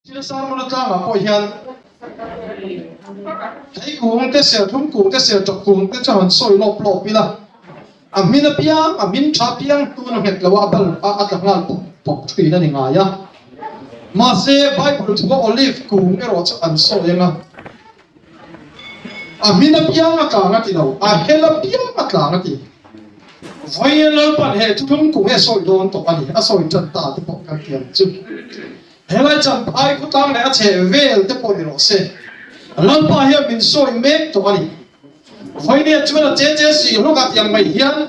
Sila sa mga tama po yan. Thấy cuồng cái sẹo thúng cuồng cái sẹo chọc cuồng cái cho hắn sôi lop lop pila. Amin na piang, amin cha piang tu na het lawa bal at langal pop tree na ni ngaya. Mà se Bible tu có olive cuồng cái rồi cho hắn sôi nga. Amin na piang at langat ilaw. Hela piang at langat ilaw. Vậy nên bạn hệ thu thúng cuồng hệ sôi đồn to anh à sôi chân ta thì bọc các tiền chứ. Hệ lại chân ai cũng tăng lại chế về thì bọc đi rồi se. Lần ba hiệp mình soi mét to anh. Vậy nên chúng ta chế gì lúc gặp yang mày hiền,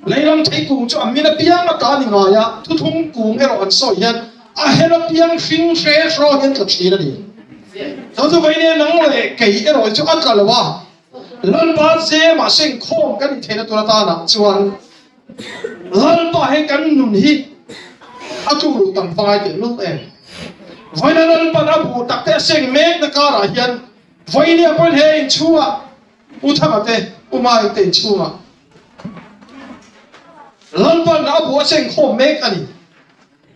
lấy làm thấy cùng cho mình là piang là cả những người à, thu thúng cùng cái rồi soi hiền, hết là piang phim phê rồi hiền thật gì đó đi. Thôi vậy nên nắng lại cái rồi cho ăn cả là wa, lần ba dễ mà sinh khom cái gì thế là tôi ta nặng chuan, lần ba hay cái nụn hi, tu lu tầm vai thì lúc em, vậy nên lần ba đã bù tắc cái sinh mét là cả là hiền. Vậy nên bạn hãy chua, utamate, umai te chua. Lần bạn đã bùa sinh khom mét anh,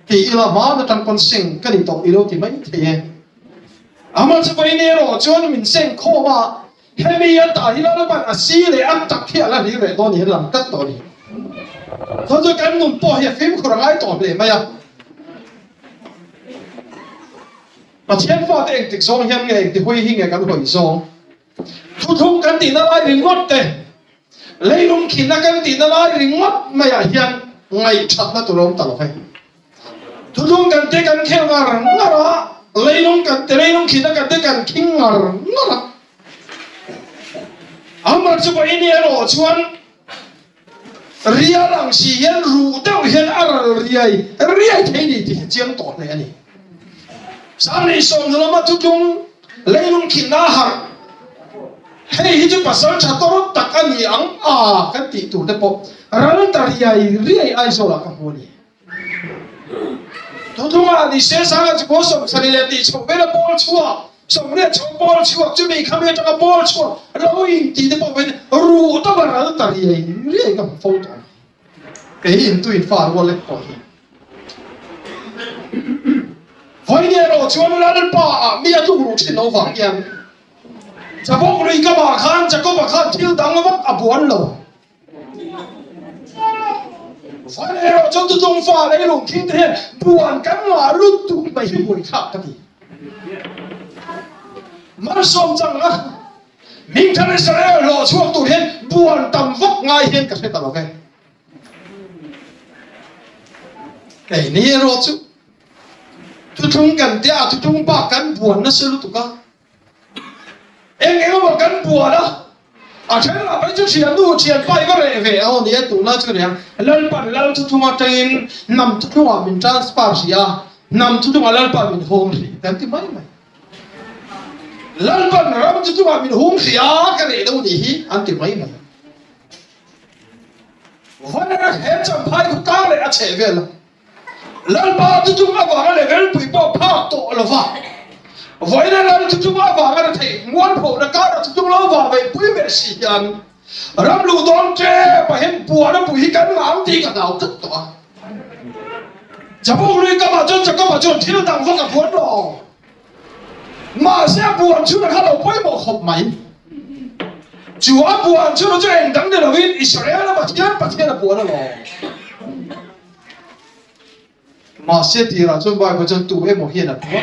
thì là má nó trong con sinh cái gì tộc yêu thì mấy thế. Mà chứ vậy nên rồi cho mình sinh khom mà, hay bây giờ tại là bạn à xí để ăn chặt kia là đi về đó thì làm cắt đó đi. Thôi tôi cái nụm bỏ hiệp phim của ai tỏ về mày à? Mà thiên phạt thì anh tịch song hiền ngày thì huy hình ngày cái hồi song, thu thung cái tiền nó lại rình ngót thế, lấy lông khỉ nó cái tiền nó lại rình ngót mày à hiền ngày chặt nó tụi ông tao phải, thu thung cái tiền cái khéo ngar ngar lấy lông khỉ nó cái tiền cái king ngar ngar, mà chú vậy nè rồi chuan, ria lang si hiền ru tao hiền ria thế này thì chiang tọt này anh. Sáng nay xong rồi mà tụi chúng lấy lông khỉ na hở, hay hi chúng pasal chặt tao tắc anh yang cái tỷ tụ đấy bộ, rắn ta riai ai số là cái hồ này, tụi chúng đi xe sang cái chỗ xong sari lên đi xong về là ball chua, xong rồi xong ball chua, chúng mình không biết cái ball chua, lâu in tỷ đấy bộ bên ru tao mà rắn ta riai cái phô đó, cái in tụi pha qua lên coi. Vậy nên rồi chúng ta lên ba mi tu rủ xin nó vàng yên, chỉ có người các bà khăn chỉ có bà khăn thiếu đắng nó vắt buồn lâu. Vậy nên rồi chúng tôi pha lấy lòng kinh tế buồn cắn mà lúc tụ bày buổi khác cái gì, mà xong chẳng á, mình thấy Israel rồi chúng tôi hiện buồn tầm vóc ngay hiện cái gì tao cái này rồi chứ. Tụi chúng cần tia, tụi chúng ba cắn buồn nó sẽ lúc tụi con. Em mà cắn buồn đó. Thế là bây giờ chuyện bay có rẻ về ao này tụi nó chứ đấy. Lần tụi chúng trên nằm tụi chúng mình transpasia, nằm tụi chúng mình home gì, thế thì mấy mày. Lần tụi chúng mình home gì cái này đâu đi, anh thì mấy mày. Vậy nên hết chẳng phải của ta lại chạy về là. Lần ba tụi chúng ta vào cái level bị bỏ phá tổ là vậy. Vậy nên lần tụi chúng ta vào cái thầy nguồn phổ đã cả tụi chúng ta vào về quý về sĩ nhân. Rắm lù đón chê và hiện bùa nó bùi cắn ngắm thì cả nào tức tỏa. Chả bố người các bà chân thì nó đang vô cả buồn rồi. Mà sẽ buồn chứ là khá là quay một hộp máy. Chúa buồn chứ nó cho anh đắng để là viên Israel nó bà thiên là buồn rồi. Mà sẽ thì là chúng tôi chân tụ em một hiện là buồn.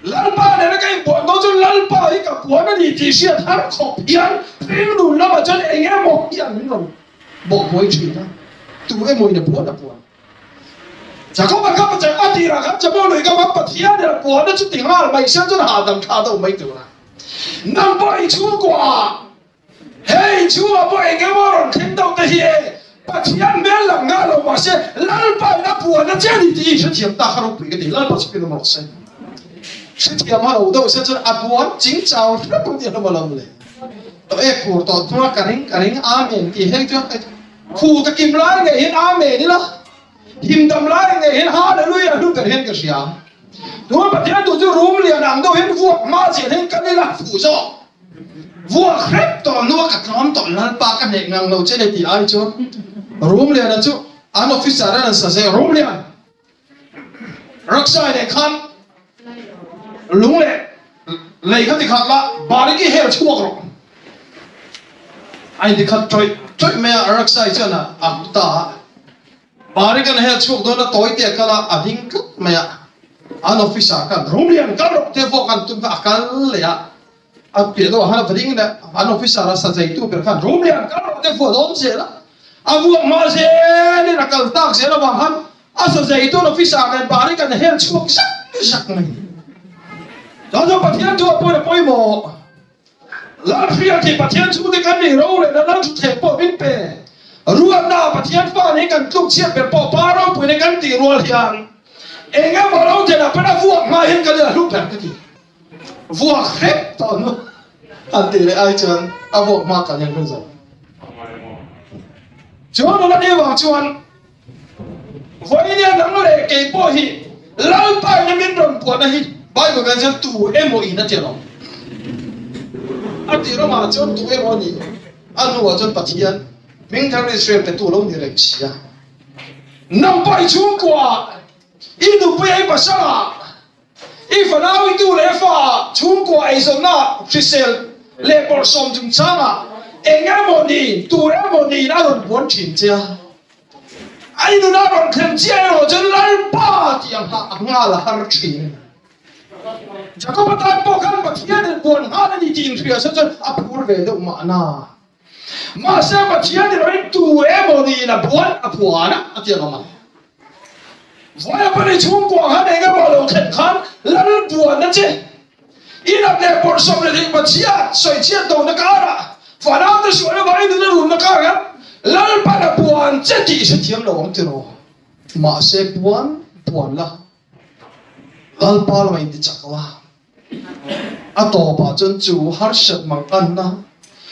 Lần ba này là cái buồn đó chứ lần ba ấy cả buồn nó thì sẽ thắng khổ hiền, phim đủ nó mà chân anh em một hiền rồi, bộ mối chuyện đó, tụ em một là buồn. Chả có mà các bạn ăn thì là các cháu người các bạn thiên là buồn nó chứ tiếng là mày sẽ rất hà đầm khá đâu mấy từ này, năm bảy chú quả, hey chú à bảy cái mà còn听到这些。把钱没人啊了嘛些，老板那buồn那这里第一是天大哈喽不一个地，老板是别那么老深，是天嘛老多现在buồn chính cháu rất不点那么冷嘞，到古到他妈个人阿门的那个，苦的金来个人阿门的啦，金得来个人哈利路亚都个人个是啊，我把天都就room里人都人我妈姐人跟你啦辅助。vua khép toàn nó cả nhóm toàn là ba cái này ngang đầu trên này thì ai chứ room liền là chứ an officer đó là sẽ room liền rắc sai này khăn lúng lệ lấy cái thì khát là bà đi cái heo chuột rồi anh thì khát trôi mẹ rắc sai cho na ta bà đi cái heo chuột đó là tối tiệt cái là đinh cất mẹ anh officer kan rung lian kan rok te vo kan tum ka kan le a pi do han vring na an officer ra sa jai tu per kan rung lian kan rok te vo don se la a vu ma se ni na kal tak se la ba han a sa jai tu officer kan ba ri kan hel chuak sak mai do pathian tu poi mo la phia ti pathian tu de kan ni ro le na lang tu the po vin pe ruan na pathian fa ni kan tuk chiat per po pa ro pu ni kan ti rual hian em nghe bảo đâu thì là phải là vuông mà hiện cái là lúc nào cái gì vuông hết tao nó anh tỷ lệ ai chọn vuông mà cả nhân bây giờ chúa nó đi vào chuan với những thằng nó để cái bôi hi lao tay những miếng đồng của nó hi bao nhiêu cái chân tù em một ít nó tiền không anh tỷ nó mà chân tù em một ít anh nuôi chân bát thiên mình thằng này xem cái tù lâu như vậy xí à năm bảy chung qua inu pe ai pasala if now itu lefa chung ko ai zona fisel le por som chung changa enga moni tu re moni na ron bon chin chia ai nu na ron khem chia ro chen lai pa tiang ha nga la har chin jakob ta po kan ba thia den bon ha ni tin thria sa chen apur ve do ma na ma sa ba thia den ro tu e moni na bon apuana atiang ma vậy bây giờ chúng qua hắn này cái bảo lộc thèn khăn lăn buồn đó chứ, in áp lệ bổn sông này thì bật chia soi chia đầu nó cá ra, và nào tới soi nó vậy nó rùn nó cá cái, lăn bắt là buồn chết thì sẽ thiếm đầu ông tiêu mà sẽ buồn là, lăn bắt là mình đi chắc là, à tổ bà chân chủ har sệt mang ăn na,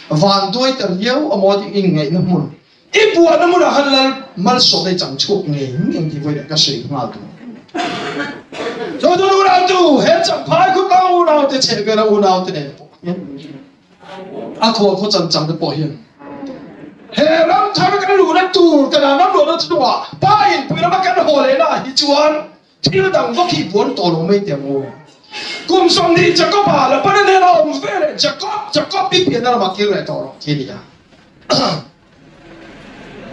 vạn đuôi tờ yếu ở mọi thì in ngày nó muốn. ít buồn nó muốn là hắn là mal số để chẳng chuộc nghề những thì với cái sự ngạo tu rồi tôi nào tu hết chẳng phải cứ cao nào thì chơi cái nào nào thì này à cô chẳng được bảo hiểm hè lắm thay cái lũ nó tu cái nào nó lũ nó tu à ba in bây giờ mà cái hồ này là hi chuan thì nó đang có khi buồn tổ nó mấy tiếng ngô cùng xong đi chắc có bà là bắt nên là ông về này chắc có biết biển là mà kêu lại tổ thì đi à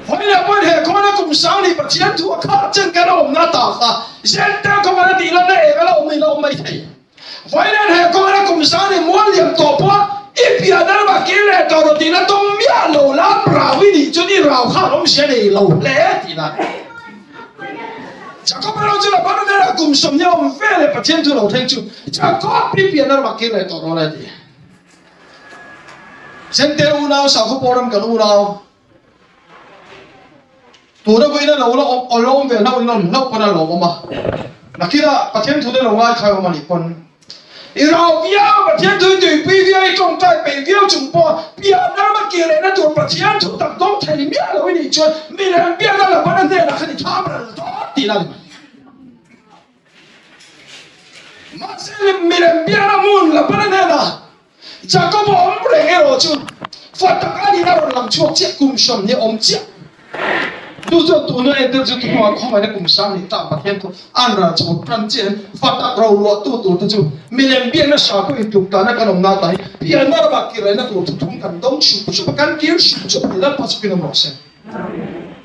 vậy là vấn đề con nó cũng sáng đi bắt chiến thua khác chân cái đó ông nó tao à hiện tại con nó đi lên này cái đó ông mới thấy vậy nên hệ con nó cũng sáng đi muốn liệm tổ bó ít bây giờ mà kia này tao rồi thì nó tung miết lẩu lá rau với đi cho đi rau khác ông sẽ đi lẩu lẽ thì là chắc có bao nhiêu là bắt nên là cũng sống nhau ông về lại bắt chiến thua lẩu thành chú chắc có ít bây giờ mà kia này tao rồi thì hiện tại u nào sao có bao nhiêu cái u nào tu đó bây giờ lâu lâu về lâu lâu còn là lâu mà, là khi đó bắt thiên thu đó lâu ai khai mà đi còn, rồi bây giờ bắt thiên thu thì bây giờ trong tay bây giờ chúng bỏ, bây giờ nó mà kia này nó tu bắt thiên thu tập trung thấy miếng là cái gì chứ, mình làm bây giờ là bắt đầu là cái gì tham là đó thì là mà sẽ mình làm bây giờ là muốn là bắt đầu là, chắc có bỏ ông để nghe rồi chứ, phát tất cả đi nào làm chuột chết cùng sống như ông chết. Tu tu nó em tu không phải là cùng sang thì tạo bát thiên tu ăn ra chọn plan chiến phát đạt rau lúa tu tu mình làm biến nó sao cũng chụp ta nó cái nông nát đấy biến nó bạc kia nó tu thùng cần đông chụp cái kia chụp thì nó phát sinh nó sẽ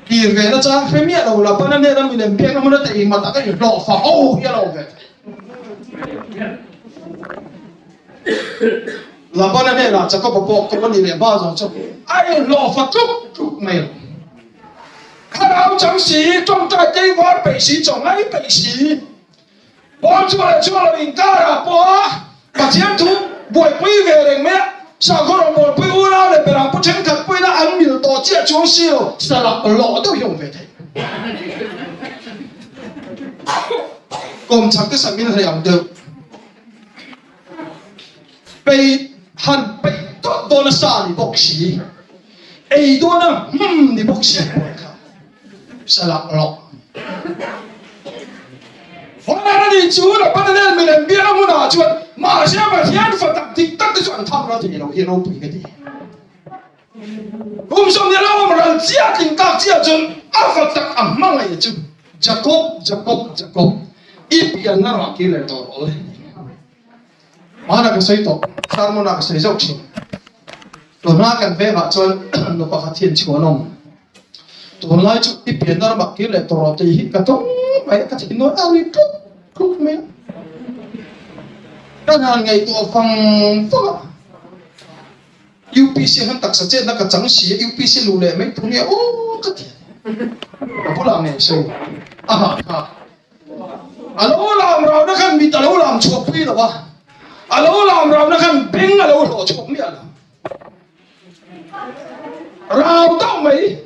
thì về nó trang phim miệng đầu là bên này nó mình làm biến nó mới thấy mà ta cái gì lọ phá ô kia lọ về là bên này là chắc có bộ có vấn đề bao giờ chứ ai lọ phá chụp mày看到张时种在地方北时种那北时，我做了人家了，把钱图不归给人咩？上课了不归我了，你别人不听他归那安米多接装修了，是了，老都用về thế. Cùng chắc cái sản phẩm này làm được.被很被多的啥你不起，哎多呢，你不起。sẽ lạc lọ. Hôm nay nó đi chú là bắt nên mình làm biết nó muốn nào chuyện mà sẽ phải thiên Phật tập thì tất cái chuyện thăm nó thì nó hiện nó bị cái gì. Hôm sau này nó mà làm chia tình các chia chân áp Phật tập ẩm mang này chứ. Jacob ipian na ma ki le to ol mana ka sei to sarmona ka sei jok chin to na kan ve ga chon no pa khathian chuanom to lai chu ipian na ma ki le to ro te hi ka to mai ka thin no ari tuk me ta na ngai to phang phang UPC han tak sa chen na ka chang si UPC lu le mai thung ya o ka thi bu la me sei aha ha alo lam rau na kan mi ta lo lam chuak pui lo wa alo lam rau na kan beng alo lo chuak mi ala rau tao mai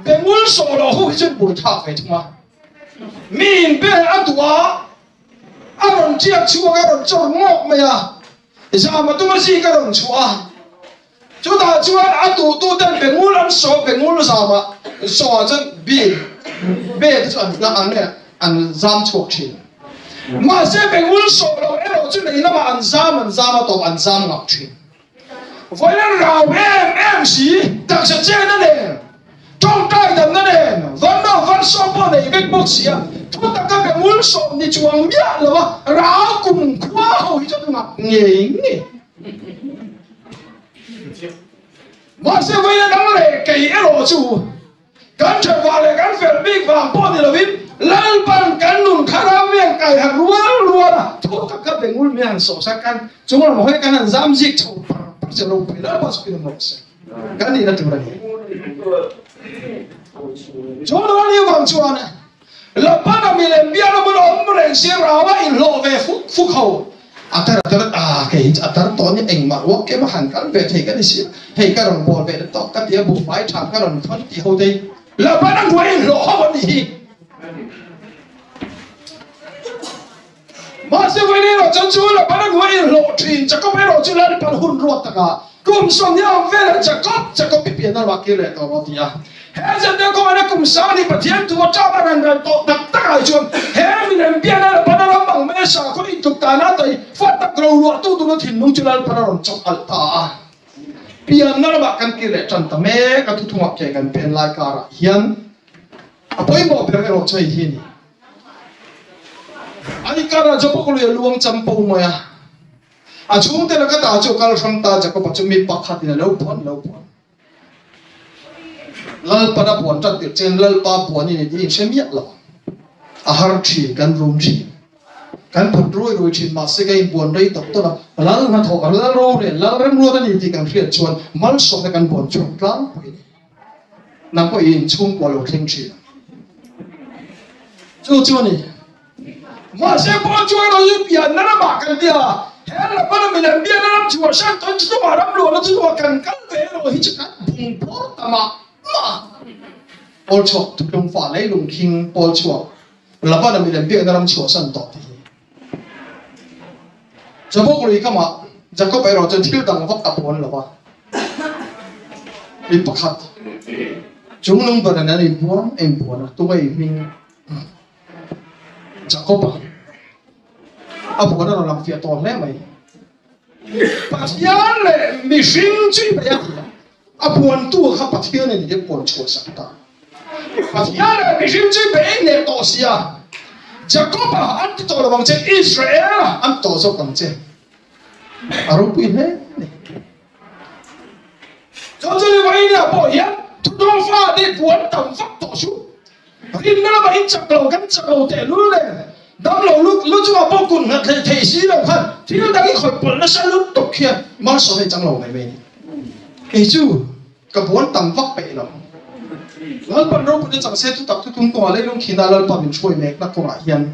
bengul so lo hu chen bu tha fe chuma min be atwa aron chia chua aron chor ngok me ya isa ma tu ma si ka ron chua chu ta chua atu tu den bengul an so bengul sa ma so chen bi be tu an na an ne an zam chuak chin ma se bengul so lo ero chu nei na ma an zam to an zam ngak chin voi na rau em si tak sa chen na ne trong tai dam na ne van no van so po nei vek bok sia tu ta ka bengul so ni chuang mia lo wa rau kum kwa ho hi chu ngak nge ma se voi na dang le kai ero chu kan che wa le kan fel big wang po ni lo vin lal ban kan nun khara miang kai ha ruwa na tu ta ka bengul miang so sa kan chung ma hoi kan an zam zik chu se lo pe la pas pi no se kan ni na tu ra ni cho nó ni wang chuan na la pa na mi le bia na mo om ren se ra wa in lo ve fu khou atar cái atar to ni eng ma wo ke ma han kan ve thei kan si hei ka rong bol ve to ka tia bu fai tham ka rong thon ti ho dei la pa na ngoi lo ho ni ma se ve ni lo chan chu la pa na ngoi lo thin cha ko ve lo chu la pa hun ro ta ka kum som ni am ve la cha ko pi pi na wa ke le to ro ti ya he za de ko na kum sa ni pa thiam tu cha ba ran ran to tak tak ai chuan he mi nem pia na pa na bang me sa ko in tuk ta na tai fa tak ro ro tu no thin nung chu la pa na ron chok al ta pian na ba kan ki le chan ta me ka thu thung ke kan pen lai ka ra hian a poi mo pe ro choi hi ni ani ka ra jo ko le luang cham po mo ya a chung te la ka ta chu kal tham ta ja ko pa chu mi pa khat ni lo phon lal pa na puan tat tir chen lal pa puan ni di sem ya lo a har thi kan room thi kan phat roi thin ma se kai puan rei tok to la lal na tho lal ro le lal rem ro ni ti kan khiat chuan mal so kan puan chu tlang pui na ko in chung ko lo thing chi chu ni ma se po chu ro yu pia na ma kan dia he la pa na mi na bia na chu san ton chu ma ram lo chu kan ve ro hi chu kan bung por ta ma Paul chuộc thuộc trong phá lấy lùng kinh Paul chuộc là bắt đầu mình làm việc làm chuộc sẵn tọt thì cho bố người cái mà giờ có phải rồi chân thiếu đằng vấp tập huấn là ba bị bắt hạt chúng nông dân này em buồn tôi mình giờ có bạn buồn nó làm việc to lắm mày bắt nhát lệ mình sinh truy bây buồn tu khắp bắt nhát này để buồn chuộc sẵn ta bắt nhát lệ mình sinh truy bây này to xia giờ có bạn ăn to là bằng chân Israel ăn to sao bằng chân aru pin hết cho nên vậy là bỏ hiến thu đông pha đi buồn tầm phát tổ số riêng nó là in chặt đầu để luôn này đâm đầu lúc chúng ta bao cùng là thầy sĩ đâu ha thì nó đang khỏi buồn nó sẽ lúc tục kia mà số này chẳng lâu này về cái chú cái buồn tầm phát bể lắm lần ban đầu cũng chẳng sẽ thu tập thu tung qua lấy luôn khi nào lần ban mình chui mẹ nó cũng lại hiền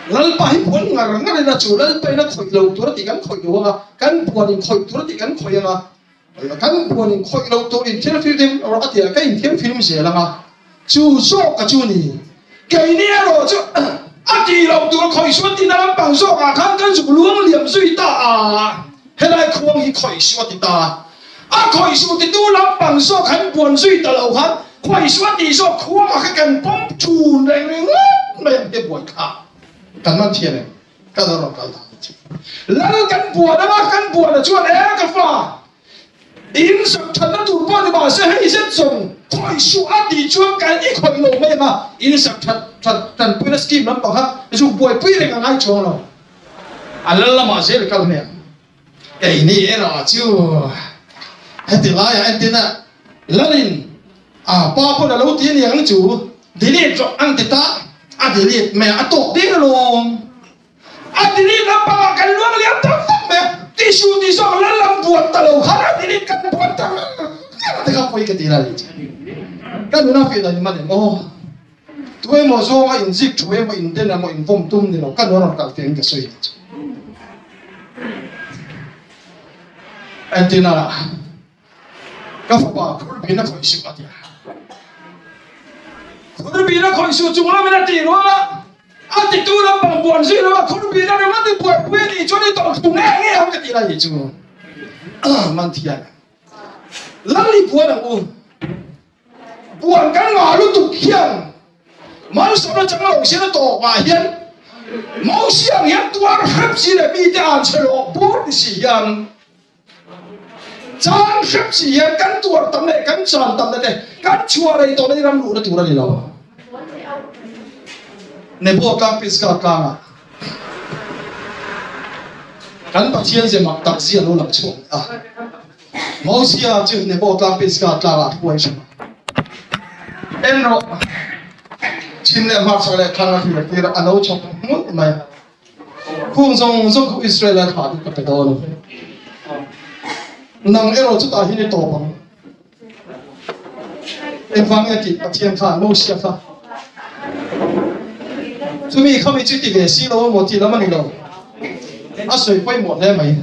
lần ban buồn ngar ngar là chủ lần ban nó khỏi lâu tôi thì gắn khỏi lâu à gắn buồn khỏi tôi thì gắn khỏi à gắn buồn khỏi lâu tôi in thiên phim rồi thì cái in thiên phim gì là mà chú số cái chú này cái này rồi chú thì lâu tôi khỏi suốt thì nó bằng số à khăn cái chủ luồng liềm suy ta à hiện nay không thì khỏi suốt thì ta khỏi suốt thì tôi làm bằng số khăn buồn suy ta lâu khăn khỏi suốt thì số không mà cái cần bấm chủ này này cái buồn cảกันนั่นเทียนเลยก็ต้องรอกันแล้วกันปวดนะกันปวดนะชวนกันฟ้าอินสักทันนั้นถูกป้อนมาเสียให้เส้นส่งคอยสู้อดีตชวนกันอีกคนลงไม่มาอินสักทันเป็น na scheme lam pakha chu boy pui le ka ngai chong lo alala ma se le kal me cái này là chứ hết thì lại anh tin à lần ba con là lâu tiền yang chủ đi đi cho ăn thì ta đi đi mẹ tổ tiếng luôn đi đi làm ba cái luôn liền tắm mẹ đi xuống đi xuống lần làm buồn ta lâu khá đi đi cần buồn ta thì không phải cái gì là gì cái nó phải là như mà ô tụi em số cái dịch tụi em in tên là một in phong tung thì nó cái nó cả tiếng cái suy antenna các phụ bà khối bị nó khởi sự à thì khối bị nó khởi sự chúng nó mới là tiền đó anh thì tôi là bằng buồn gì đó khối bị nó thì buồn quên đi cho nên tao tụng nghe không cái gì là gì chứ mang thiệt lắm đi buồn là buồn cái ngõ lúc tụt hiền mà sao nó chẳng lâu xí nó tổ mà hiền máu xiang hiền tôi nó hấp xí là bị đạn chơi lộ bút xí hiền chẳng hấp xí hiền cắn tuột tầm này cắn tròn tầm này cắn chua đây tôi đây làm đủ nó tụi nó đi đâu này bộ các pizza căng à cắn bạc chiên gì mặc đặc diện luôn làm chuột à máu xiang chứ này bộ các pizza căng à quay xem em rồi chim này mặc sao lại khang thì là kia anh đâu chọc mất mày khung sông sông Israel là khá được cái đó nữa nàng em rồi chúng ta hiện nay tổ bằng em vang nghe thì bác thiên khang đâu xia khang chúng mình không bị chịu tiền về xí đâu một thì nó mà đi đâu à sợi quay một thế mày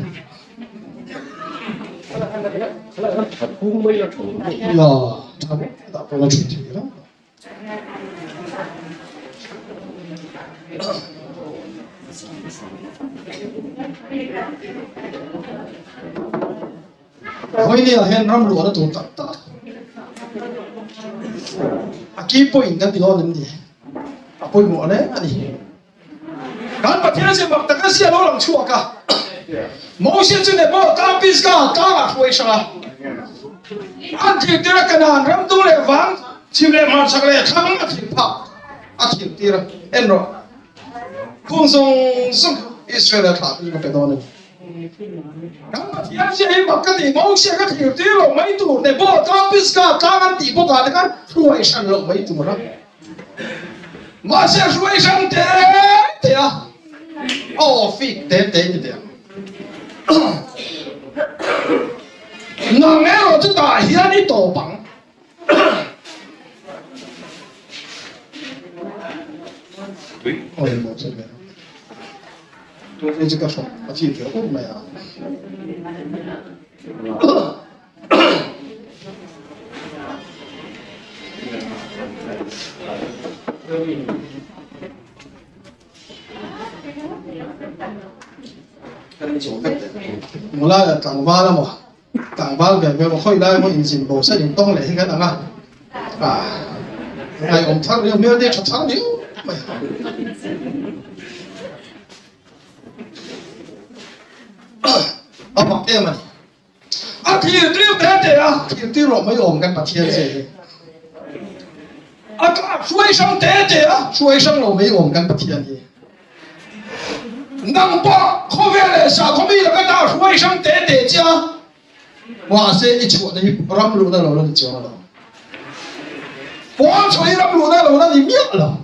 là thật đã có là chuyện gì đó hồi này là hiện ram lúa nó tụt tắt aki point kan tilo nem di point mo ne ani kan pathian se mak taka sia lo lang chua ka mo sia chu ne bo ka pis ka ka khoi sha an thi tira kanan ram tu le wang chim le ma sak le thang a thi pha a thi tira en ro khung song Israel kha ni ka do ne kan pathian se mak ka ti mo sia ka thi tira lo mai tu ne bo ka pis ka an ti bo ka kan khoi shan lo mai tu ra mà sẽ suy sang thế à phi thế như thế nàng nghe rồi chúng ta hiện đi tổ bằng ôi một sự việc tôi thấy cái phòng chỉ thiếu út mày à một là cảng va là cảng va về một khối đây một engine bộ sẽ dùng tông lại cái nào ngày ông thắng nhiều miêu đi cho thắng nhiều mặc em mà thì tiêu thế à thì tiêu rồi mới ổn cái bát thiên gì suy sang thế à suy sang rồi mới ổn cái bát thiên gì nang ba khó về là sao không biết là cái nào suy sang thế chứ哇塞一撮的ram路的路了就了哇吹ram路的路了你灭了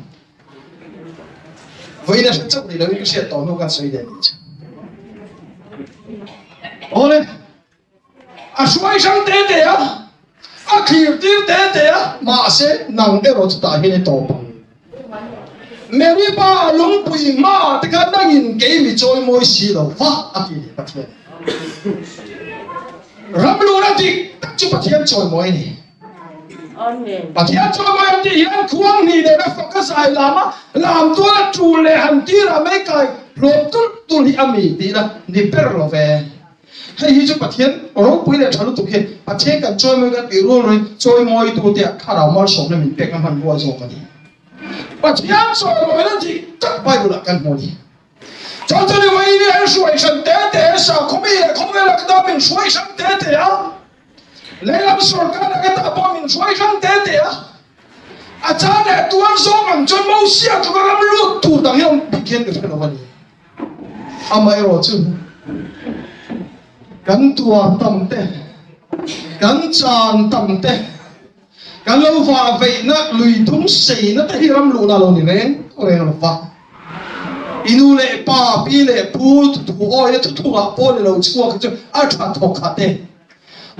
为了是这里的一个些道路跟水的你讲哦嘞suy sang thế à khỉu tiêu thế à mà sẽ nang cái rồi ta hiện tại tổ Mary ba lung bùi ma thì cái năng in cái mi trôi môi xì đâu phá thì bắt thiên ram lu na thì chú bắt thiên trôi môi này bắt thiên trôi môi thì hiện khuang ni để nó focus làm tôi là chủ lệ hành ti là mấy cái lột tu hi ami thì là đi per lo về hay hi chú bắt thiên rồi bùi lệ chalu tu khi bắt thiên cái trôi môi cái điều rồi trôi môi tu thì khá là mal sống nên mình biết cái phần bùa rồi cái gì bắt thiên trôi môi nó thì chắc phải được cái môi cho nên vậy nên suy sang thế sao không biết là cái đó mình suy sang thế à lấy làm sao cái đó mình suy sang thế à cha này tuan số mình cho mau xia tụi cái làm lu tu tang hiam bikin ke kan wani amai ro chu kan tua tam te kan chan tam te kan lo va ve na lui thum sei na te hiram lu na lo ni reng lo va inu le pa pi le pu tu oi tu a po le lo chu ka chu a tha thok kha te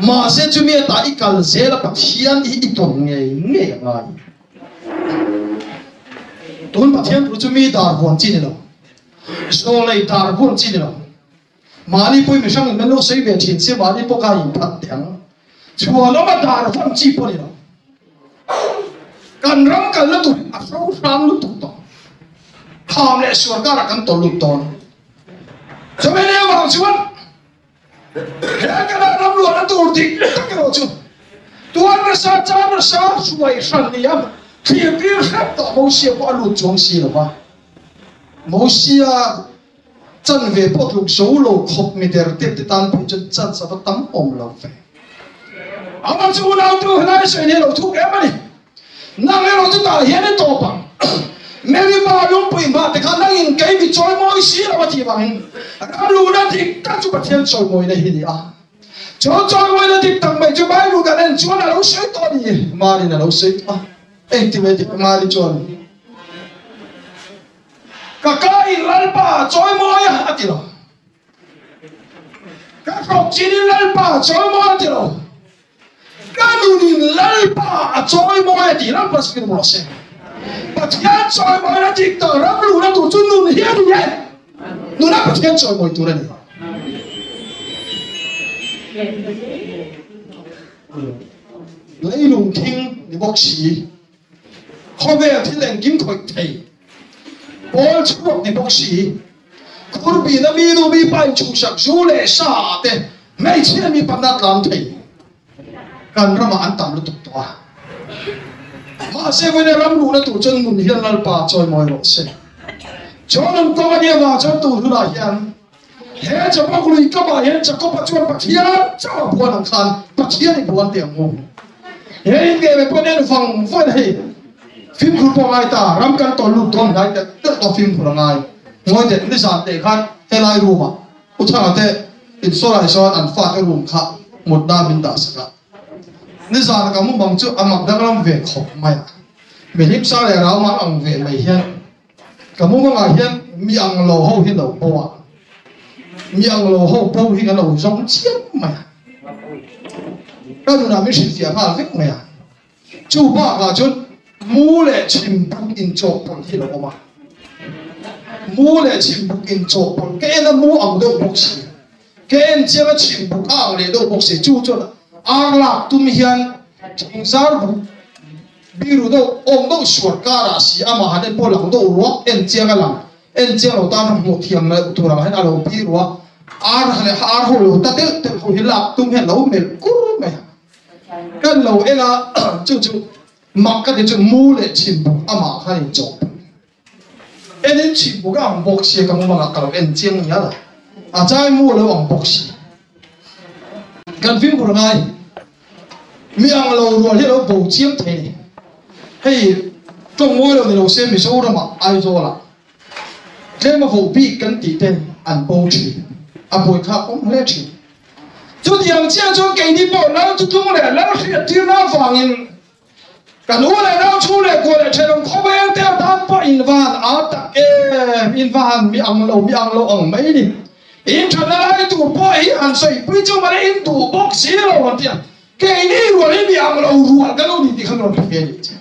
ma se chu mi ta I kal se la pathian I ton nge ngai ton pathian chu mi dar von chi ni lo so le dar von chi ni lo mali poi me sang men lo sei ve thin se mali po ka in phat tiang chua lo ma dar von chi po ni lo kan ram kan la tu a so sam lu tu to tham le suar ka ra kan to lu ton so me ne wang chuan he ka na ram lu na tu ti ta ka ro chu tuan na sa cha na sa suai san ni am khi pi khap to mo sia po lu chong si lo ba mo sia chân về bộ lục số lô khop mi der tiếp để tan bị chân chân sa phát tắm om lâu về ông ăn chú nào tu nay sợi này lô thu cái mà đi năng này lô tu ta hiện nay to bằng mẹ đi ba lúc bùi mà thì khả năng in cái bị choi môi xí là bắt thì bằng ăn lù đã thì ta chú bắt thiên choi môi này hi đi à choi môi này thì thằng mày chú bay lù cái này chú là lẩu sấy to đi mà đi là lẩu sấy à anh thì mày thì mà đi choi kakai lalpa choi moya atilo kakok chini lalpa choi moya atilo kanunin lalpa choi moya ti lalpa skin mo se pathian choi moya ti to ram lu na tu chun nun hian ye nu na pathian choi moya tu ra ni lấy lùng thinh ni bok si khobe thi leng kim khoi thei Paul chuộc ni bốc sĩ, kur bi na mi nu mi pai chung sak zu le sa te, mấy chuyện mi pan nát làm thầy, kan ram an tam lu tuk toa, ma se với ram lu na tu chân mun hian lal pa choi moi lo se, cho nên có cái gì mà cho tu lu la hian, he cho bác lui các bà hian cho có bắt chuan bắt hian, cho buồn hàng khan, bắt hian thì buồn tiền ngu, he nghe về buồn nên phòng phơi này. Phim khung phong ai ta ram kan to lu ton dai te to phim khung ngai ngoi de ni san te khan helai room a utha te in so lai so an fa ka room kha một da min da saka ni san ka mu bang chu amak da ram ve khop mai me hip sa le raw ma ang ve mai hian ka mu ma hian mi ang lo ho hi lo po a mi ang lo ho po hi ka lo zong chiam mai ka nu na mi shi tia ma vek mai chu ba ka chun mu le chim buk in chok pang hi lo ma mu le chim buk in chok pang ke na mu ang do bok si ke en che ba chim buk ang le do bok si chu chu ang lak tum hian ching zar bu biru do om do suar ka ra si ama hanen po lang do ro en che ga lang en che lo ta na mo thiam na tu ra han alo biru ar hale har ho lo ta te ho hi lak tum hen lo mel kur me kan lo ela chu chu mặc cái chuyện mua để chim buk ama khai chọc, em chim buk ang bok xì cái mua mặc cái em chiang nhá là, à trái mua là ang bok xì, gần phim của ai, miệng lâu rồi thì nó bầu chiếm thế, hay trong mỗi lần đầu xem bị số đó mà ai rồi là, thế mà phổ bị cái tí tên ăn bầu chì, à bồi khác cũng lấy chì, chú tiếng chiang cho cái đi bộ nó chú tung lại nó sẽ tiêu nó vàng in cái nụ này nó chú lại qua lại chơi đồng không biết theo tham bao in van áo tắc in van mi ăn lâu ăn mấy đi in cho nó lại tụ bao in ăn sấy bây giờ mà in tụ bốc xí lâu hoàn tiền cái này rồi mi ăn lâu rồi cái nó đi thì không làm việc gì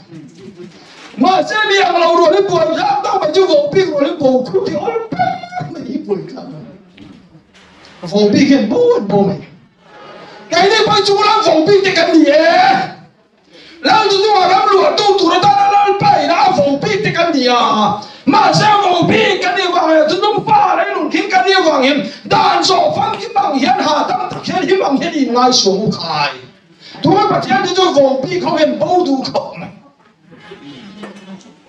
mà sẽ mi ăn lâu rồi buồn lắm đâu mà chú vô biết rồi buồn cứ thì ôi mấy buồn lắm vô biết cái buồn mày cái này bây giờ làm vô biết cái gì lao tu tu ram lu tu tu ra ta la pai na vo pi te kan dia ma sa vo pi kan dia wa tu tum pa lai lu kin kan dia wang him dan so fan ki bang hian ha tam tak hian him bang hian in ngai so mu khai tu ma tian tu vo pi kho hen bo du kho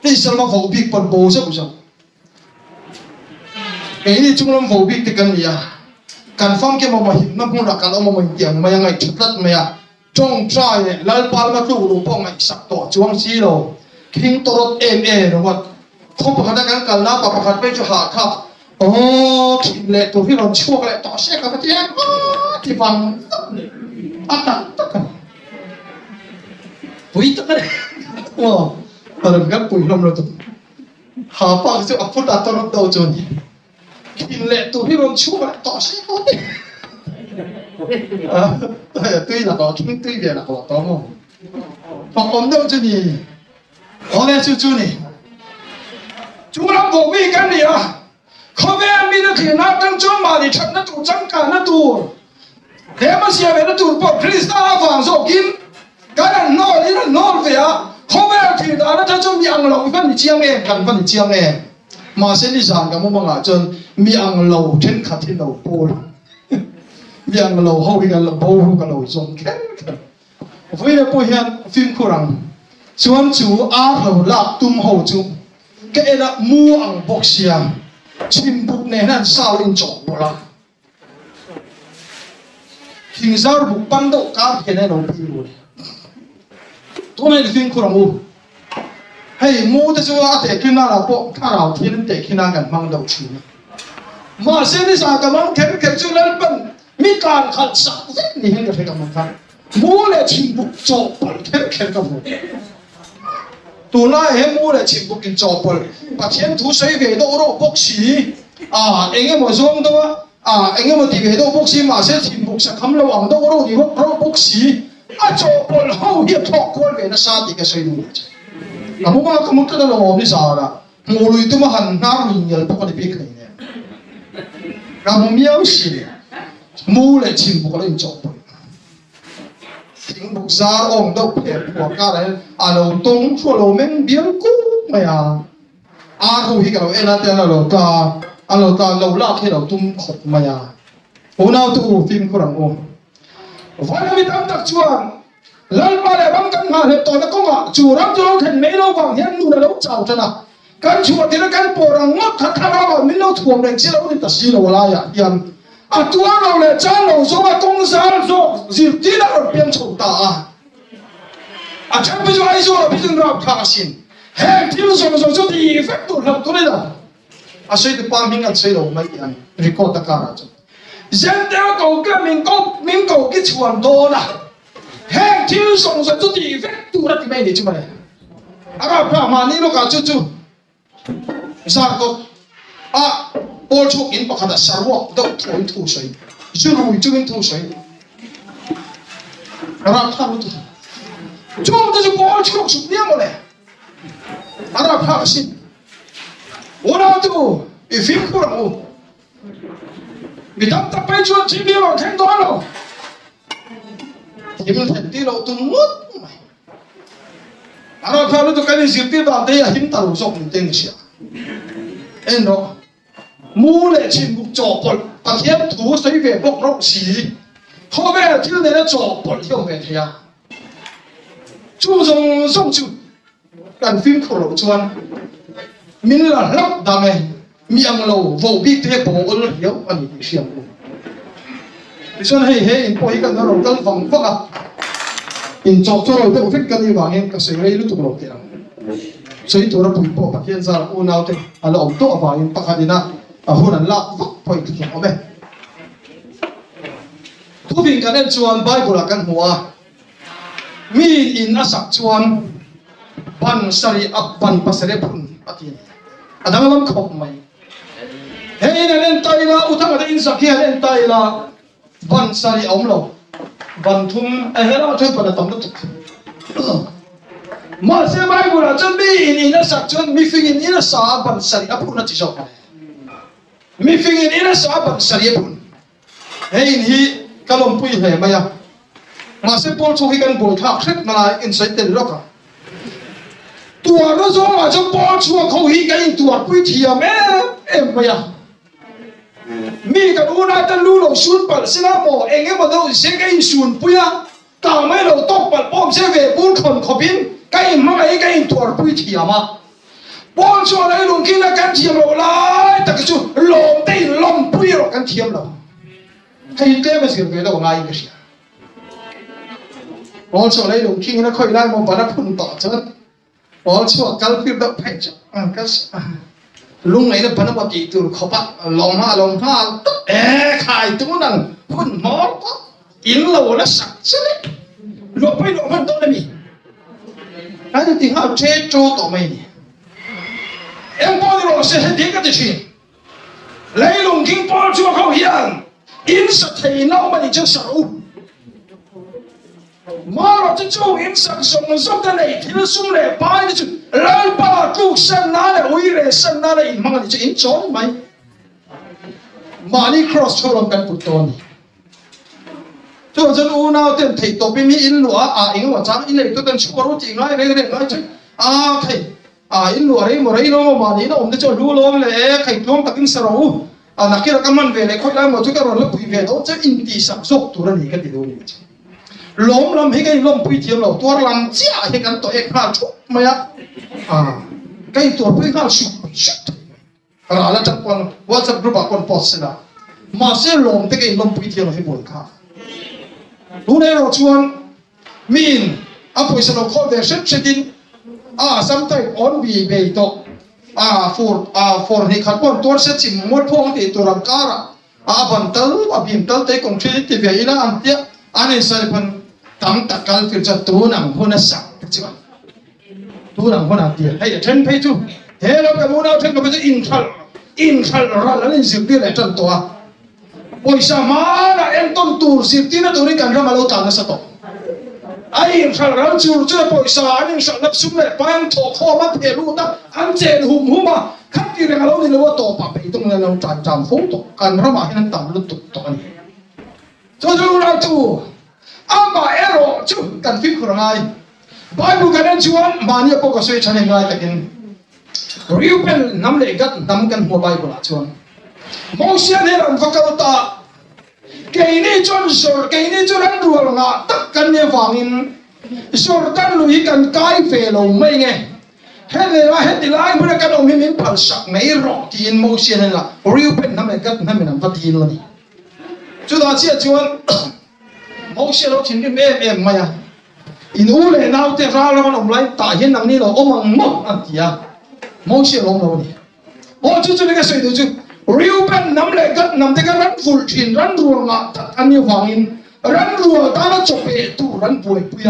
ni sal ma vo pi pan bo sa bu sa cái ni chung lam vo pi te kan dia kan fam ke ma him na mu ra kan ma tiang ma ngai thlat ma ya trong trai lal pal ma tu lu pong ai sak to chuang si lo king torot em rồi không có khả năng cần nào bảo khả bây giờ hạ khắp khi lệ tụi khi làm chua lại tỏ xe cả cái thì bằng tất cả quý tất đấy làm gấp quỷ lắm rồi tụi hạ bằng sự áp phút đặt tao đầu rồi khi lệ tụi khi làm chua lại tỏ xe có tuy là có kinh tuy về là có đó không hoặc ổn đâu chứ nhỉ có lẽ chú nhỉ chú làm bộ vi cái gì à không biết anh biết được khi nào đang cho mà đi chặt nó tụ trắng cả nó tụ thế mà xem về nó tụ bỏ Krista vàng rồi kín cái này nó về à không biết khi nào nó cho miệng lẩu phân thì chiang nghe cần phân thì chiang nghe mà sẽ đi giảng cả một ngả chân miệng lẩu trên khát thiên lẩu bồ miệng lẩu hậu cái lẩu bồ cái lẩu giống kén với là bồi hiện phim khu răng chuan chú á hậu lạc tum hậu chú cái là mua ăn bốc xiang chim bục này là sao lên chọn bộ la hình sao bục ban đầu cá cái này nó bị rồi tôi này phim khu răng u hay mua thì chú á để khi nào là bộ thà nào thì nên để khi nào cần mang đầu chú mà xem đi sao cái món kẹp chú lên bên mi càng khát sắc rất nhiều cái cái món khác mua là chim bục chọn bộ kẹp cái món tụi nó hết mua là chim bục in chọn bộ把天土水给都肉不起啊，应该没说的啊，应该没地给都不起嘛，些天不是他们往都肉地肉不起啊，做不好也托过给那沙地个水路去。那么嘛，他们跟那老的啥啦，我类都嘛很难人家不可能别个呢。那么渺小的，冇来天不可能做不。天不啥往都撇破家来，啊老东说老明边姑么呀？Aku hikau enak tiada lota, alota laula kira tum khop maya. Unau tu film kurang om. Vaya mitam tak cuan. Lalpa le bang kan ha le to na konga. Curang curang kan melo bang hian nu na lau chau chana. Kan cuan tira kan porang ngot khat khat ba milo thuam reng si lau ni ta si lau la ya hian. Atua lau le chan lau so ba kong sal so zir ti na ro pian chou ta a. A chan bi zo ai zo bi jing ra kha sin. Hẹn thiếu song song cho đi phép tụt lập tụt đấy đó. À xây được ba miếng ăn xây đầu mấy anh record tất cả rồi. Dân đeo cầu cái miếng cầu cái chuồn đồ là hẹn thiếu song song cho đi phép tụt đấy thì mấy đi chứ mà này. À cái mà ní nó cả chú sao có bol chụp in bạc hạt sả ruột đâu thổi thu sấy, chú rùi chú in thu sấy. À tham luôn. Chú ta chú bol chụp sụp nhá mà này. Ada apa sih? Orang tu, film kurang tu. Kita tak jual TV orang kan tuan lo. Film TV lo tu mut. Ada apa tu kan izin bang dia him tahu sok mungkin siapa. Eno, mula cium copol, pakai tu saya về bok rok si. Kau về til ni copol yang về dia. Chú song chú. Kan phim khổ lộc chuan mình là lóc đam mê miệng lầu vô bị thế bộ ôn hiếu anh đi xem thì xuân hay coi cái nó rồi cái vòng vóc à in chọc cho rồi tôi phải cái gì vào hiện cái sự này lúc tụi nó tiền所以ตัวเราปุ๋ยปอกเพียนซาโอนาเตอะไรอมโตว่าอินปากดินะหุ่นนั่นละวักไปที่เขียนเอาไปทุกสิ่งกันนั้นชวนไบเบิลกันหัวมีอินอาศักชวนบันสรีอับบันปัสเรบุนปฏิเนี่ยอันนั้นมันขบไหมเฮ้ยนั่นเองตายละอุทังอะไรอินสักเฮียเองตายละบันสรีอมโลบันทุ่มเฮ้ยเราเชื่อปันตั้งตุกมาเสียไม่บุระจนมีอินอาศักจนมีฟิงอินอาศักบันสรีอับบุนนั่นที่ชอบมีฟิงอินอาศักบันสรีอับบุนเฮ้ยนี่กลมปุยเหมายะมาเสียพอลช่วยกันบวชทักเสร็จมาอินไซต์เต็มรกอะตัวเราจะมาจะบอลชัวเขาหิกันตัวปุยเทียมเอ็มไปอ่ะมีกันอุณาตันรู้เราชวนปัลสินะโมเองก็มาดูเสียกันชวนปุยอ่ะต่างไม่เราต้องปัลป้อมเสียเวบุญคนขบินกันมาไอ้กันตัวปุยเทียมอ่ะบอลชัวอะไรลงกินกันเทียมเราไล่แต่ก็ชัวลงได้ลงปุยเรากันเทียมเราให้เต้มาเสียเวเราง่ายก็เสียบอลชัวอะไรลงกินนะค่อยไล่มาบ้านพุ่นต่อจังบอลชัวกัลฟิลด์ไปจ้ะ lung này nó bắn vào chỉ từ khó bắt lòng ha khai chúng năng phun máu in lâu nó sạch chứ đấy lộ bay lộ hơn tôi là mi cái thứ tiếng hào chế trâu tổ mày em bao nhiêu sẽ hết tiếng cái chuyện lấy lùng kinh bao nhiêu không hiện in sạch thì nó mà đi chơi sầu mà nó chỉ cho in sạch sống sống cái này thì nó xuống này bay đi chứ lấy ba cuộc sân ná này uy lệ sân ná này mà đi chơi in chốn mày mà đi cross cho lòng cần phụ tôn cho dân u nào tiền thầy tổ bim in lúa in lúa trắng in này tôi cần chụp rồi chỉ ngay đây nói chứ thầy in lúa đấy mà đấy nó mà đi nó ổn để cho lúa lúa này thầy tuông tập in sầu nãy kia là cái món về này khôi lại một chút cái rồi lớp bụi về đó chứ in đi sắm sốc tụi nó này cái gì đâu này lom làm hay cái lom bụi thiêu lẩu tua làm chia hay cái tội khá chút mày cái tuổi bụi khá sụp là chắc con WhatsApp group con post ra mà sẽ lom cái lom bụi thiêu hay buồn khá lúc này nó chuan min bụi sao nó khó về rất tin sometimes on bị về đó for ni khat pon tor se chim mot phong ti turam kara ban tal bim tal te kong thi ti ve ila am tia ani sai pan tam takal fir cha tu nang hona sak chiwa tu nang hona tia hay then phe chu he lo ka mu nau then ka in khal ra la len zip ti le tan to poisa ma na en ton tur zip ti na tu ni kan ra ma lo ta na sa to ai khal ram chu chu poisa ani sa nap sum le pan tho kho ma phe lu ta an chen hum ma khát đi rằng lâu thì lâu tổ bà bị tung lên lâu tràn phố tổ cần nó mà hiện tầm lúc tục tổ này cho ra tu mà ero chú cần phim của ai Bible cái nên chuan mà nhiều bộ có suy cho nên ngay tại cái Reuben nắm lệ gắt nắm căn mua Bible là chuan Moses này làm phát câu ta cái này chọn sửa cái này chọn ăn đùa là tất cả những vàng in sửa tan lùi cần cái về lâu mấy nghe hết thì lại bữa cái ông mình bảo sắc mấy rõ tiền Moses này là Reuben nắm lệ gắt nắm mình làm phát tiền luôn chú ta chia chuan Moses nó chính cái em mày in u lệ nào thì ra là ông lại tại hiện năng này là ông mang mất anh chị Moses ông đâu này chú cái sự đó chú Reuben nắm lệ gắt nắm thì cái rắn phul chuyện rắn rùa ngã anh như hoàng in rắn rùa ta nó chụp về tu rắn bùi bùi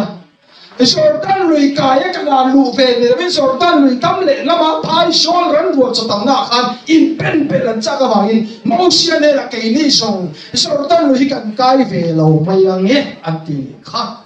Sortan lui kaya kana lu ve ne ben sortan lui tam le lama phai sol ran ruột cho tang na khan in pen lan cha ka wangin Moses ne la ke ni song sortan lui kan kai ve lo mai ange anti kha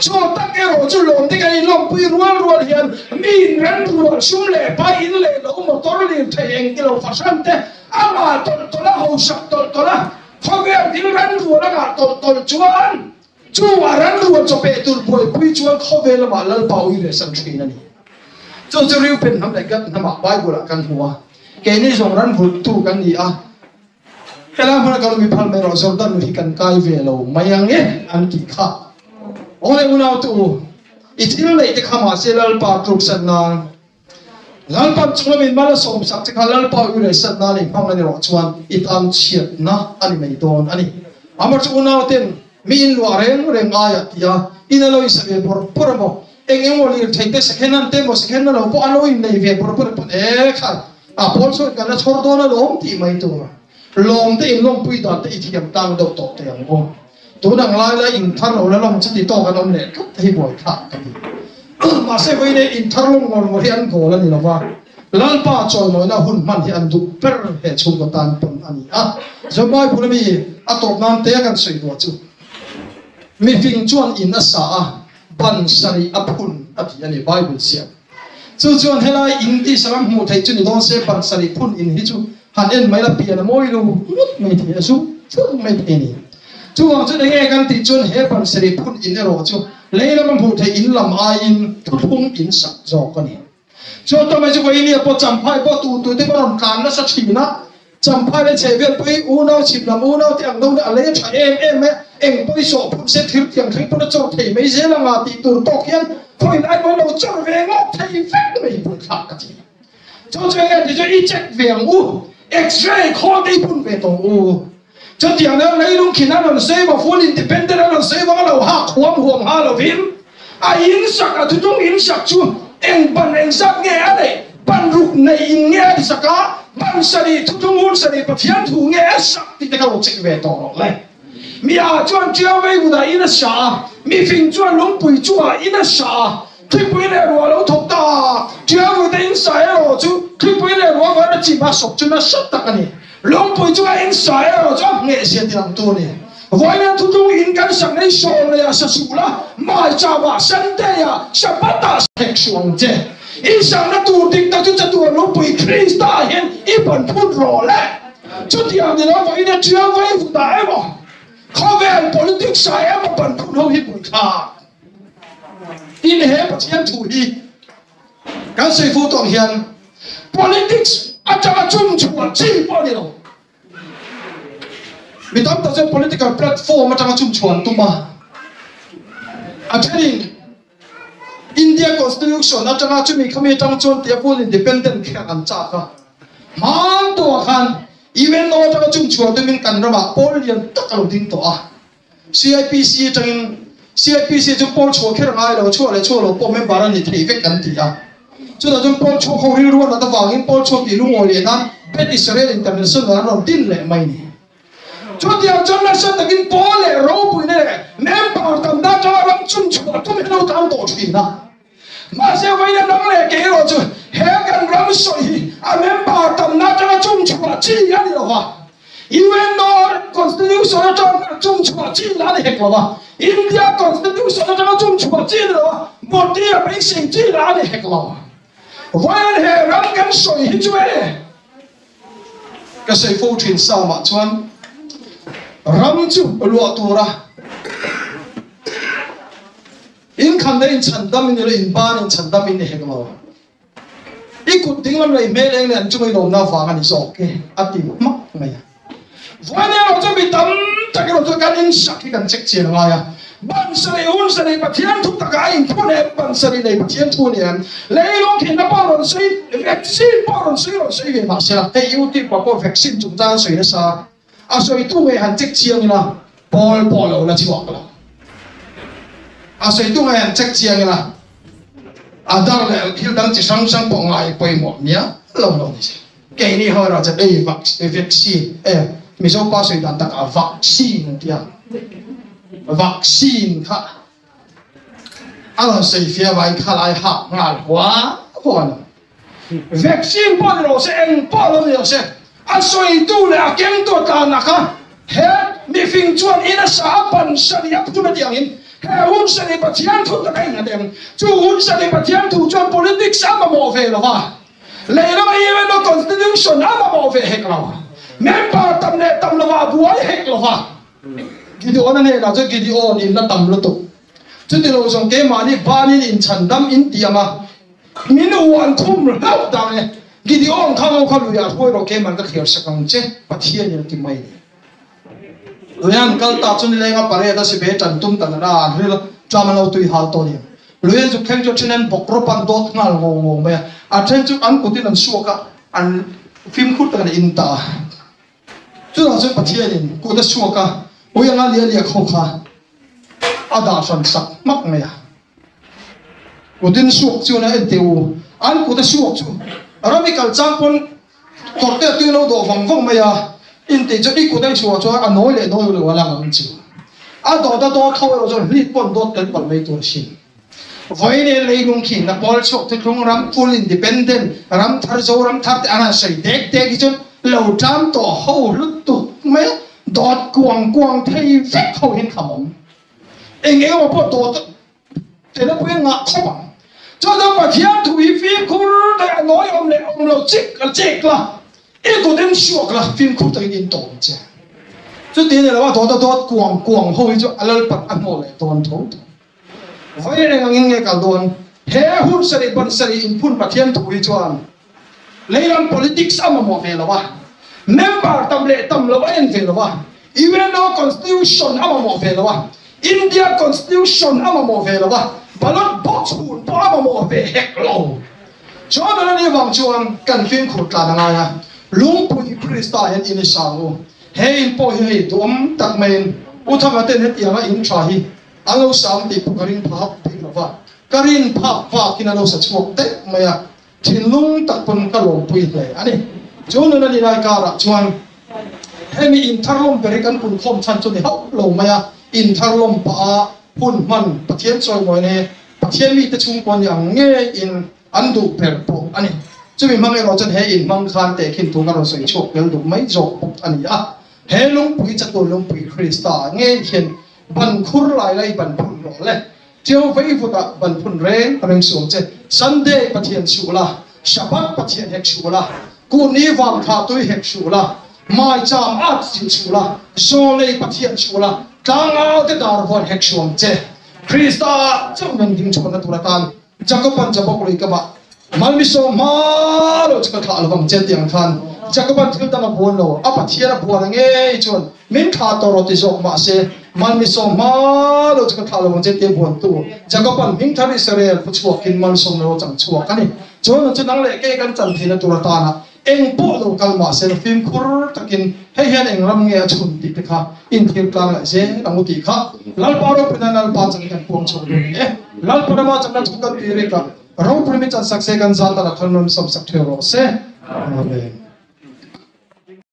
cho ta ke ro chu lom te kai lom pui rual hian min ran ruột sum le pa in le lo motor le thai eng kilo fasan te ama to la ho sak to la khoge dil ran ruột la ga to chuan chú ran ruột cho bé tụi bồi quy chuan khó về là mà lal bao ile sang chuyện này cho Reuben nắm lại gắt nắm Bible là căn hoa cái này dùng ran ruột tu căn gì cái là mà kalau mi phal me ro so dan hi kan kai ve lo mayang an ki kha ole unau tu itil nei te khama se lal pa truk san na lal pa chung min mala som sak te lal pa ile san na le phang ani ro chuan itam chiat na ani mai don ani amar chu unau ten min lo reng aya tia inalo isabe por mo eng wali thaite sekhenan te mo sekhenan lo po alo in nei ve por kha pol so kana chhor do na lom ti mai tu lom te in lom pui da te ithiam tang do to te ang o tu dang lai la in thar lo la lom chati to ka lom le kap thei boy kha ka ni ma se voi ne in thar lom ngol mo hian ko la ni lo wa lal pa choi mo na hun man hi an du per he chung ko tan pon ani zo mai pu mi top nan te kan soi do chu mi fing chuan in asa ban sari apun ati ani Bible sia chu chuan helai in ti salam mu thei chu ni don se ban sari phun in hi chu han en mai la pian moi lu mai thi su chu mai ni chu wang chu ne kan ti chuan he ban sari phun in ero chu leila man mu thei in lam a in thung in sak zo ka ni chu to mai chu ko in po cham phai po tu te bon kan na sa thina cham phai le chevel pui u nau chip lam u nau ti ang dong ale cha em eng pui so phun se thil tiang thei pun cho thei mai se la nga ti tur to kian phoi lai mo lo chor ve ngok thei fek mai pun khak ka ti cho nge ti cho i check veng u x-ray kho dei pun ve to u cho tiang na lấy lung khina lo se ba full independent lo se ba lo ha huam ha lo vin in sak a tu jong in sak chu eng ban eng sak nge ale ban ruk nei in nghe saka ban sari thu thung hun sari pathian thu nghe sak ti te ka lo chek ve to le mi a chuan chiao vei u da ina sa mi phing chuan lung pui chua ina sa khi pui le ro lo thok ta chiao vu te in sa ro chu khi pui le ro va na chi ba sok chu na sat ta ani lung pui chua in sa ro chu nge sia ti lam tu ni voi na thu thung in kan sang nei so le ya sa su la mai cha ba san te ya sabata hek suang je isang na tu tik ta chu cha tu lung pui krista hen i ban phun ro le chu ti ang ni lo voi na chiao vei vu da e mo khó về politics sai em mà bận không hâu hiệp người khác in hệ bậc thiên thủ đi các sư phụ toàn hiền politics anh chẳng chung chuột chi bao nhiêu vì tóm tao trên political platform mà chẳng chung chuột tụi mà anh thấy India Constitution anh chẳng chung mình không biết trong chuột tiệp full independent khác anh chắc à mang đồ khăn even though chúng chung chuột tụi mình cần ra mà Paul liền tất cả tin tòa CIPC trong CIPC chúng Paul chuột khi nào rồi chuột rồi Paul member anh thì thấy cần gì à chúng ta chúng Paul chuột không hiểu luôn là tao vào in Paul chuột thì lúc ngồi liền á Bet Israel International nó tin lệ mày nè chúng ta trong là sao ta in Paul lệ râu bụi nè member tầm đó cho nó chung chuột tụi mình đâu tao tổ chuyện à mà sẽ vậy là nó lệ cái rồi chứ hệ cần rắm soi à member tầm đó cho nó chung chuột chi cái gì đâu even though Constitution trong chung chuột chi là để hết rồi India Constitution trong chung chuột chi rồi một tí là mấy sinh chi là để hết rồi vậy hệ rắm cái soi hết chứ cái soi phụ truyền sao mà chuan rắm chú lụa tu ra in khăn đấy in chân đâm in in ban in chân đâm in hết rồi ít cụt tiếng lắm này mấy anh này chúng tôi làm nào phá cái gì ok ăn tìm mắc mày vậy nênเราจะbị tắmจากเราจะการอินสักที่กันเช็คเชียงไงอ่ะบันสรีหุ่นสรีปะเทียนทุกตะกายอินทุนเนี่ยบันสรีในปะเทียนทุนเนี่ยเลยลงเห็นนะป้าเราซื้อวัคซีนป้าเราซื้อเองมาเสียให้ยูที่ป้าป้าวัคซีนจุดจ้าซื้อนะซะอ่ะซื้อตู้เงินหันเช็คเชียงนี่นะป้าเราละชิวกละอ่ะซื้อตู้เงินหันเช็คเชียงนี่นะอ่ะดังเลยที่ดังจะสั่งป้องไงไปหมดเนี่ยเรานี่สิแกนี่เขาเราจะได้วัคซีนมีชาวบ้านสื่อดันตักวัคซีนที่อ่ะวัคซีนค่ะอะไรสิ่งที่ไว้ขลายหักงานหัวคนวัคซีนป้อนเราเองป้อนเราเองอันส่วนตัวเลยเก่งตัวตานะคะเฮ้มีฟิงชวนอินะสาบันสลีอับตุนเดียงอินเฮ้หุ่นสลีปัจจัยทุกตะไคร้เดียงจู่หุ่นสลีปัจจัยทุกจวน politics อามาโมเฟลวะเลยเราไม่ยังไม่ constitution อามาโมเฟเฮกเราmember tam ne tam lawa buai hek lawa gideon ne na je gideon in na tam lo to chu ti lo song ke mani banin in chandam in tiama minu wan thum rau da ne gideon khamo khalu ya thoi ro ke man ka khir sakang che pathian ni ti mai loyan kal ta chun le nga pare da se be tan tum tan na ri lo chama lo tui hal to ni loyan chu kheng chu chinen bokro pan dot ngal ngo me a chen chu an ko tin an suaka an film khut ta in ta chúng ta sẽ bắt chia lên, cô ta xua cả, ôi anh lia lia không khá, ada sản sắc mắc mày à, cô tin suộc chú này tiêu, anh cô ta suộc chú, ở đây cái trang pon, hoặc là tiêu lâu đồ vòng vòng mày à, in tiền cho đi cô ta suộc chú, anh nói là làm ăn chú, anh đó thôi rồi cho lít pon đó đến bận mấy tuổi xin, vậy nên lấy lung khí, na Paul suộc thì lung ram full independent, ram thar dâu ram thar anh say đét cái chút lâu trăm tổ hậu lút tụt mấy đọt quăng thay phép hậu hiện khẩm anh nghe mà bỏ đọt thì nó quên ngã không cho nên mà thiên thủy phim khu đây nói ông lâu chết là ít có đến suộc là phim khu đây in tổn chứ cho tiền là đọt quăng hậu cho anh bắt anh ngồi lại tổn thấu vậy nên anh nghe cả đồn thế hút sợi bận sợi in phun mà thiên thủy cho anh lấy làm politics ama mo về là member tam lệ tam là en về là even though constitution ama mo về là India constitution ama mo về là ballot box hun po ama mo về hek lâu cho nên là vòng chuan cần phim khut là ngay à lung pui Krista hen in sang hey po hey dom tak men uthama ten het yang in trahi alo sam ti pukarin phap thing là karin phap phap kinalo sa chuak te maya thin lung tak pun ka lom pui hle ani chu nu na ni lai ka ra chuan hemi in tharlom beri kan pun khom chan chu ni hau lo maya in tharlom pa pun man pathian choi moi ne pathian mi te chung kon yang nge in andu per po ani chu mi mang ero chan he in mang khan te khin tu ka ro sei chok pel du mai jok pok ani a he lung pui cha to lung pui krista nge hian ban khur lai lai ban phun lo le chiều vây phụ ta ban phun reng reng xuống che Sunday pathian su la Shabbat pathian hek su la ku ni wang kha tôi hek su la mai cham at sin su la so le pathian su la tang ao te dar von hek suam che krista cham men ding chon na turatan jakoban jabok loi ka ba malmi so ma lo chka thal wang che tiang than jakoban thil ta ma bon lo apa thiara bon nge chon min kha to ro ti sok ma se malmi so ma lo chka thal wang che te bon tu jakoban ming thari Israel pu chuak kin man som lo chang chuak ani chon nang le ke kan chan thina turatana eng po lo kalma se film khur takin hei hian eng ram nge chun ti te kha in thil tlang la se ranguti kha lal paro pina lal pa chang kan pom chok ni lal pa ma chang kan thukan ti re ka ro primi chan sakse kan zata la khalnom sam sak thero se amen